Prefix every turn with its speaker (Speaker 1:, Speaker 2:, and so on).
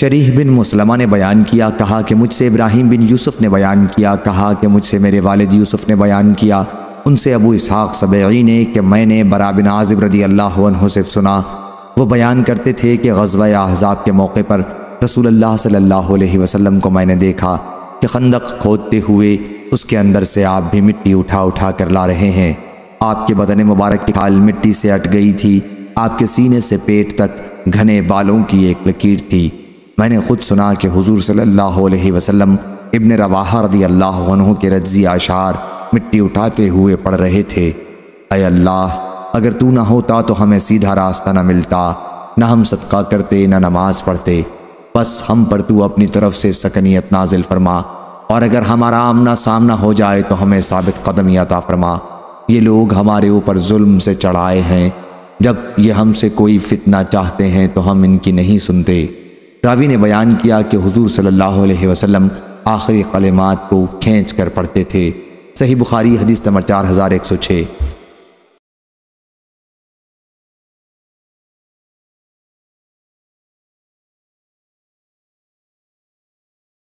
Speaker 1: شریح بن مسلمہ نے بیان کیا، کہا کہ مجھ سے ابراہیم بن یوسف نے بیان کیا، کہا کہ مجھ سے میرے والد یوسف نے بیان کیا، ان سے ابو اسحاق سبیعی نے کہ میں نے برا بن عازب رضی اللہ عنہ سے سنا، وہ بیان کرتے تھے کہ غزوہ احزاب کے موقع پر رسول اللہ صلی اللہ علیہ وسلم کو میں نے دیکھا کہ خندق کھودتے ہوئے اس کے اندر سے آپ بھی مٹی اٹھا اٹھا کر لا رہے ہیں۔ آپ کے بدن مبارک کی کھال مٹی سے اٹ گئی تھی، آپ کے سینے سے پیٹ تک گھنے بالوں کی ایک لکیر تھی۔ میں نے خود سنا کہ حضور صلی اللہ علیہ وسلم ابن رواحہ رضی اللہ عنہ کے رجزی اشعار مٹی اٹھاتے ہوئے پڑھ رہے تھے۔ اے اللہ، اگر تو نہ ہوتا تو ہمیں سیدھا راستہ نہ ملتا، نہ ہم صدقہ کرتے نہ نماز پڑھتے، بس ہم پر تو اپنی طرف سے سکنیت نازل فرما، اور اگر ہمارا آمنا سامنا ہو جائے تو ہمیں ثابت قدمی عطا فرما۔ یہ لوگ ہمارے اوپر ظلم سے چڑھائے ہیں، جب یہ ہم سے کوئی فتنہ چاہتے ہیں تو ہم ان کی نہیں سنتے۔ راوی نے بیان کیا کہ حضور صلی اللہ علیہ وسلم آخری کلمات کو کھینچ کر پڑھتے تھے۔ صحیح بخاری حدیث نمبر 4106۔